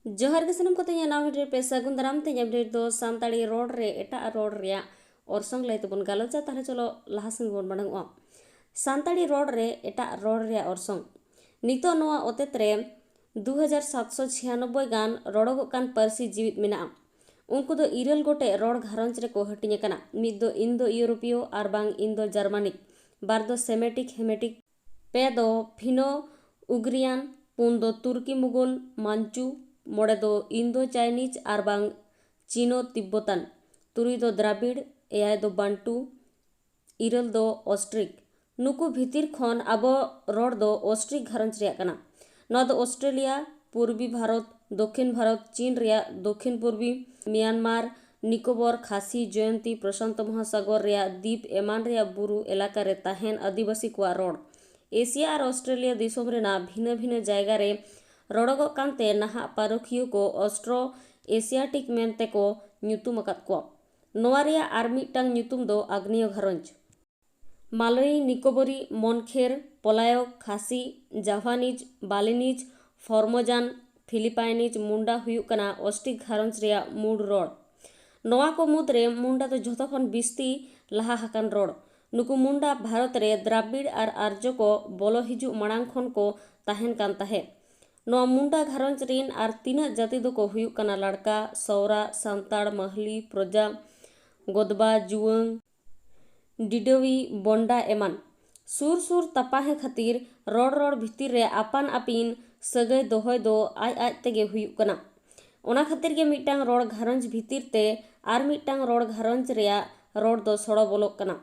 जोहार के सनम को ते नाव वीडियो पे सगुन दाराम ते अपडेट दो सानताड़ी रोड रे एटा रोड रे ओरसंग लय तबन गालोचा तारे चलो लहासन बोन बडंगवा सानताड़ी रोड रे एटा रोड रे ओरसंग नितो नोआ ओतेत रे 2796 गान रोडोगो कान पारसी जीवित मेना उनको दो इरल गोटे रोड घारंज रे को हटिने कना मिद दो इंदो यूरोपियो आर बांग इंदो जर्मनिक बार दो सेमेटिक हेमेटिक पे दो फिनो उग्रियान पुन दो तुर्की मुगल मांचू मोड़े दो इंदो चाइनीज आर बांग चीनो तिब्बतान तुरुई दो द्राविड़ एयाय दो बांटू इरल दो ऑस्ट्रिक नुकु भितिर खन आबो रोड दो ऑस्ट्रिक घारंज रिया कना नोआ दो ऑस्ट्रेलिया पूर्वी भारत दक्षिण भारत चीन रिया दक्षिण पूर्वी म्यांमार निकोबर खासी जयंती प्रशांत महासागर रिया द्वीप एमान रिया बुरु एलाका रे ताहेन आदिवासी कुआ रोड एशिया और ऑस्ट्रेलिया दिसोम रेना भिन्न भिन्न जायगा रे रोडोगो कांते नाहा पारोखियो को ऑस्ट्रो एशियाटिक मेनते को ᱧᱩᱛᱩᱢ ᱟᱠᱟᱫ ᱠᱚᱣᱟ ᱱᱚᱣᱟ ᱨᱮᱭᱟᱜ ᱟᱨ ᱢᱤᱫᱴᱟᱝ ᱧᱩᱛᱩᱢ ᱫᱚ ᱟᱜᱽᱱᱮᱭᱚ ᱜᱷᱟᱨᱚᱸᱡᱽ मालवी निकोबरी मोनखेर पलायक खासी जाभानीज बालिनीज फॉर्मोजान फिलिपाइनीज मुंडा हुयुक कना ऑस्टिक घारंज रिया मूड रोड नोआ को मुद्रे मुंडा तो झोतो खन बिस्ती लहा हकन रोड नुकु मुंडा भारत रे द्राविड़ और आर्य को बोलो हिजु मणांग खन को ताहेन कान ताहे नोआ मुंडा घारंज रिन आर तीना जाति दो को हुयुक कना लड़का सौरा सांताड़ महली प्रजा गोदबा जुवंग डिडोवी बोंडा एमान सुर सुर तपाहे खातिर रोड रोड भितिर रे आपान आपिन सगै दोहय दो आज आज तेगे हुयुक कना ओना खातिर गे मिटांग रोड घारंज भितिर ते आर मिटांग रोड घारंज रिया रोड दो सड़ो बोलोक कना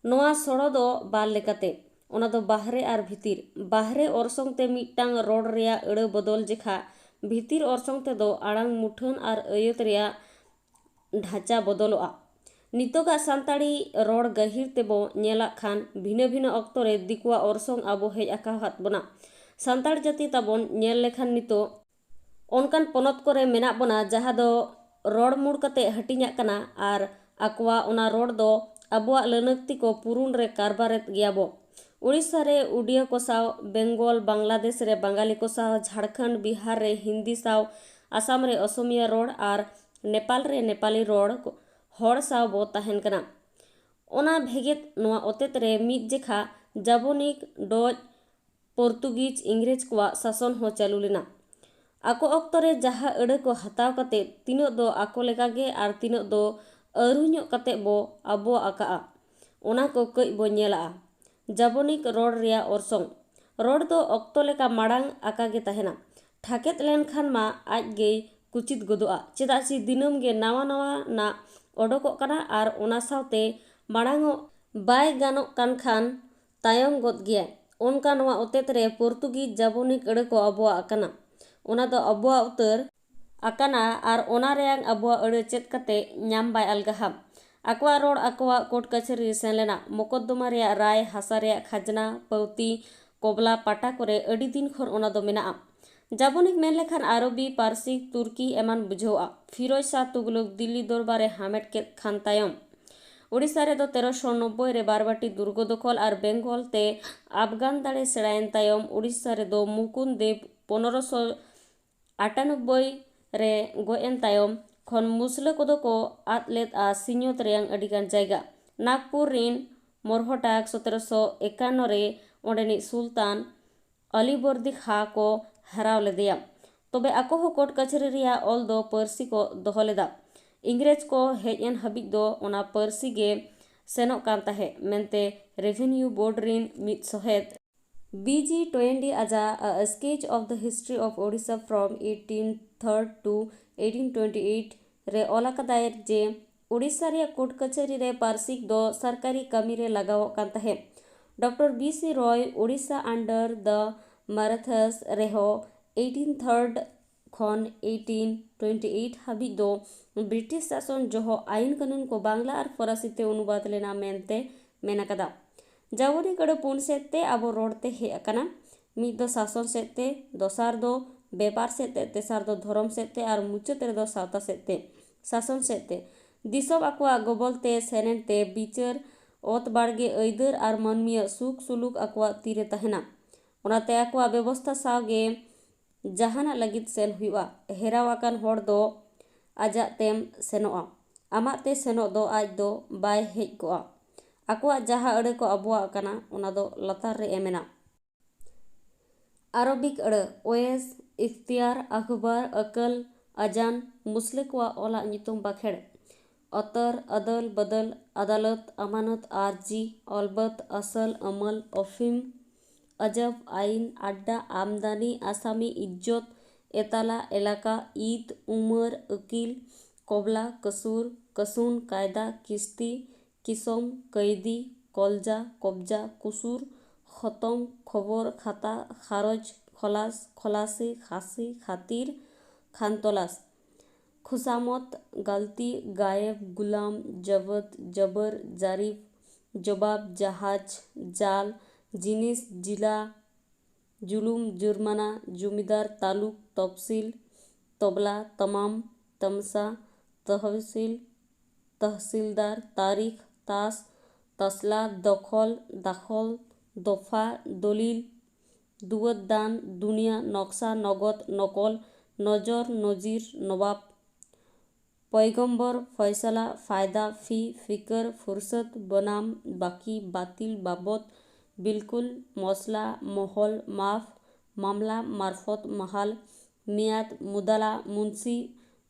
नोआ सड़ो दो बाल लेकाते ओना दो बाहरे आर भितिर बाहरे ओरसंग ते मिटांग रोड रिया अड़ बदल जेखा भितिर ओरसंग ते दो आड़ांग मुठन आर अयत रिया ढांचा बदलोआ नितोगा सानताड़ी रोड गहिर तेबो नेला खान भिन्न भिन्न अक्तो रे दिकुआ ओरसंग आबो हेज आका हात बना सानताड़ जाति ताबोन नेल लेखान नितो ओनकान पोनत करे मेना बना जहा दो रोड मुड़ कते हटिन्या कना आर आकवा ओना रोड दो आबोआ लनक्ति को पुरुन रे कारबारेत गियाबो उड़ीसा रे उड़िया को साव बेंगल बांग्लादेश रे बंगाली को साव झारखंड बिहार रे हिंदी साव आसाम रे असमिया रोड आर नेपाल रे नेपाली रोड हर साव बो ताहेन कना ओना भेगेत नोआ ओतेत रे मिद जेखा जाबोनिक डच पोर्तुगीज इंग्रेज को शासन हो चालू लेना आको अक्तो रे जहा अड़ को हताव कते तीनो दो आको लेका गे आर तीनो दो अरुñो कते बो आबो आका ओना को कई बो नेला जाबोनिक रोड रिया ओरसंग रोड दो अक्तो लेका माड़ांग आका गे ताहेना ठाकेत लेन खान मा आज गे कुचित गदोआ चेदा सी दिनम गे नावा नावा ना ओडोको कना आर ओना सावते माड़ांगो बाय गानो कान खान तायम गद गया ओनका नोआ ओतेत रे पोर्तुगीज जाबोनिक अड़ को आबोआ आकना ओना दो आबोआ उतर आकाना आर ओना रेयांग आबोआ अड़ चेत कते ᱧᱟᱢ बाय अलगाहाम आकवा रोड आकवा कोर्ट कचहरी सेन लेना मोकद्दमा रेया राय हासा रेया खाजना पौती कोबला पाटा करे अड़ी दिन खन ओना दो मेना जाबोनिक मेन लेखान आरबी पारसी तुर्की एमान बुझोआ फिरोज शाह तुगलक दिल्ली दरबारे हामेट के खान तायम उड़ीसा रे दो 1390 रे बारबाटी दुर्ग दखल और बेंगल ते आफगान दाड़े सेड़ायन तायम उड़ीसा रे दो मुकुंद देव 1598 रे गोएन तायम खन मुसले कोदो को आतलेत आ सिन्योत रेयांग अडिगान जायगा नागपुर रिन मोरहटाक 1751 रे ओंडेनी सुल्तान अलीबर्दी खा को हराव लेदेया तबे आको हो कोर्ट कचहरी रिया ऑल दो पर्सी को दोहो लेदा इंग्रेज को हेजन हबिज दो ओना पर्सी गे सेनोक कान ताहे मेनते रेवेन्यू बोर्ड रिन मिद सहेत BG20 aja a sketch of the history of Odisha from 1803 to 1828 रे ओला कदायर जे उड़ीसा रे कोर्ट कचहरी रे पार्सिक दो सरकारी कमी रे लगाव कान ताहे doctor BC Roy Orissa under the Marathas रेहो 1803 खन 1828 हाबी दो ब्रिटिश शासन जोहो आईन कानून को बांग्ला और फरासी ते अनुवाद लेना मेनते मेना कदा जावरी कड़े पुन सेते आबो रोडते हे अकना मिद दो शासन सेते दोसार दो व्यापार सेते तेसार दो धर्म सेते और मुचाद रे दो सावता सेते शासन सेते दिसोम आकवा गोबलते सेनेनते बिचार ओत बाड़गे अइदर और मनमिया सुख सुलुक आकवा तीरे तहेना ओनाते आकवा व्यवस्था सावगे ᱡᱟᱦᱟᱱᱟᱜ ᱞᱟᱹᱜᱤᱫ ᱥᱮᱱ ᱦᱩᱭᱩᱜᱼᱟ, ᱦᱮᱨᱟᱣ ᱟᱠᱟᱱ ᱦᱚᱲ ᱫᱚ ᱟᱡᱟᱜ ᱛᱮᱢ ᱥᱮᱱᱚᱜᱼᱟ, ᱟᱢᱟᱜ ᱛᱮ ᱥᱮᱱᱚᱜ ᱫᱚ ᱟᱡ ᱫᱚ ᱵᱟᱭ ᱦᱮᱡ ᱠᱚᱜᱼᱟ᱾ ᱟᱠᱚᱣᱟᱜ ᱡᱟᱦᱟᱸ ᱟᱹᱲᱟᱹ ᱠᱚ ᱟᱵᱚᱣᱟᱜ ᱠᱟᱱᱟ ᱚᱱᱟ ᱫᱚ ᱞᱟᱛᱟᱨ ᱨᱮ ᱮᱢᱮᱱᱟ᱾ ᱟᱨᱚᱵᱤᱠ ᱟᱹᱲᱟᱹ ᱳᱭᱮᱥ, ᱤkhᱛᱤᱭᱟᱨ, ᱟᱠᱵᱟᱨ, ᱟᱠᱟᱞ, আজান, মুসলে কোয়া অলা নিতুম বাখেড়, অতর, আদল, বদল, আদালত, আমানত, আরজি, অলবত, আসল, আমল, অফিম, अजब, आइन, আড্ডা, আমদানি, আসামি, ইজ্জত, এতালা, এলাকা, ঈদ, উমর, উকিল, কবলা, কসুর, কসুন, কায়দা, কিস্তি, কিসম, কয়েদি, কলজা, কবজা, কুসুর, খতম, খবর, খাতা, খারজ, খলাস, খলাসি, খাসি, খাতির, খানতলাস, खुशामत, गलती, गायब, गुलाम, जबत, जबर, जारिफ, जवाब, जहाज, जाल, जिनिस, जिला, जुलुम, जुर्माना, जुमिदार, तालुक, तफसील, तबला, तमाम, तमसा, तहसील, तहसीलदार, तारीख, तास, तसला, दखल, दाखल, दफा, दलिल, दुवद्दान, दुनिया, नक्शा, नगद, नकल, नजर, नजीर, नवाब, पैगम्बर, फैसला, फ़ायदा, फ़ी, फ़िक्र, फुर्सत, बनाम, बाकी, बातिल, बाबत, बिल्कुल, मसला, महल, माफ, मामला, मार्फत, महाल, मियाद, मुदाला, मुंशी,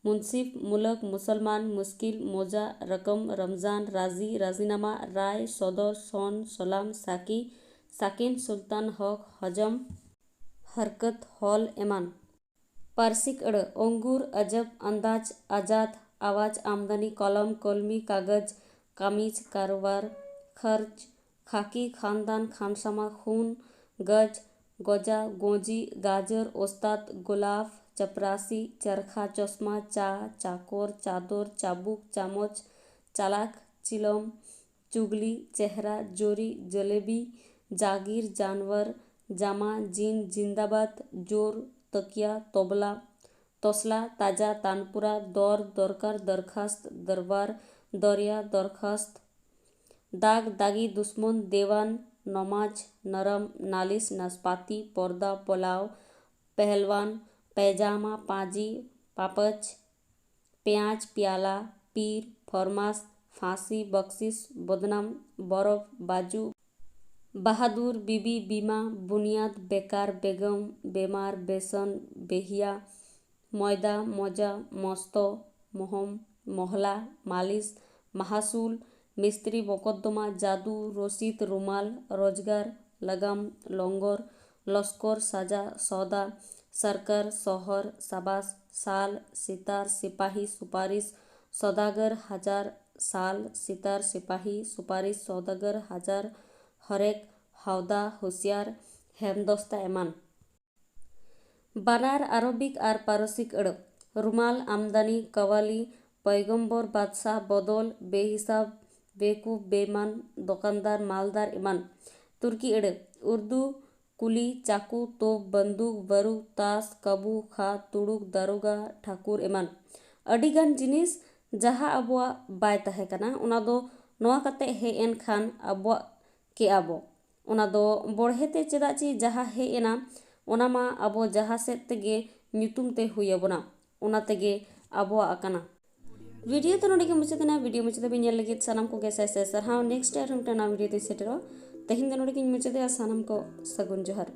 मुंसिफ, मुलक, मुसलमान, मुश्किल, मोजा, रकम, रमज़ान, राजी, राजीनामा, राय, सदर, सन, सलाम, साकी, साकिन, सुल्तान, हक, हजम, हरकत, हल, एमान। पारसिक अड़ अंगूर, अजब, अंदाज, आजाद, आवाज, आमदनी, कलम, कलमी, कागज, कामीज, कारोबार, खर्च, खाकी, खानदान, खानसामा, खून, गज, गजा, गोजी, गाजर, ओस्ताद, गुलाफ, चपरासी, चरखा, चश्मा, चा, चाकोर, चादर, चाबुक, चामच, चालाक, चिलम, चुगली, चेहरा, जोरी, जलेबी, जागीर, जानवर, जामा, जिन, जिंदाबाद, जोर, तकिया, तबला, तसला, ताजा, तानपुरा, दर, दरकार, दरखास्त, दरबार, दरिया, दरखास्त, दाग, दागी, दुश्मन, देवान, नमाज, नरम, नालिश, नाशपाती, पर्दा, पुलाव, पहलवान, पैजामा, पाजी, पापच, प्याज, प्याला, पीर, फरमास, फांसी, बख्शिश, बदनाम, बरफ, बाजू, बहादुर, बीबी, बीमा, बुनियाद, बेकार, बेगम, बेमार, बेसन, बेहिया, मयदा, मजा, मस्त, महम, महला, मालिश, माहासुल, मिस्त्री, मोकद्दमा, जादू, रसीद, रुमाल, रोजगार, लगाम, लंगर, लश्कर, साजा, सौदा, सरकार, शहर, साबास, साल, सितार, सिपाही, सुपारिश, सौदागर, हजार, साल, सितार, सिपाही, सुपारिश, सौदागर, हजार, हरेक, हावदा, होशियार, हेमदस्ता, एमान। बानार आरबिक आर पारसिक अड़ रुमाल, आमदानी, कवाली, पैगम्बर, बादशाह, बदल, बेहिसाब, बेवकूफ, बेमान, दुकानदार, मालदार, एमान। तुर्की अड़ उर्दू, कुली, चाकू, तोप, बंदूक, बारूद, ताश, काबू, खा, तुड़ुक, दारोगा, ठाकुर, एमान। अडिगान जिनिस जहाँ आबोआ बाय तहे कना ओना दो नोआ कते हे एन खान आबोआ के आबो ओना दो बड़हेते चेदा ची जहाँ हे एना ओना मा आबो जहाँ सेट तेगे ᱧᱩᱛᱩᱢ ते हुई आबोना ओना तेगे आबोआ आकाना। वीडियो तो नोडे के मुचादेना वीडियो मुचादे बिन नेल लगित सानाम को गेसा से सरहाव नेक्स्ट टाइम हम वीडियो ते सेटरो तेहिन दो नोडे के मुचादे सानाम को सगुन जोहार।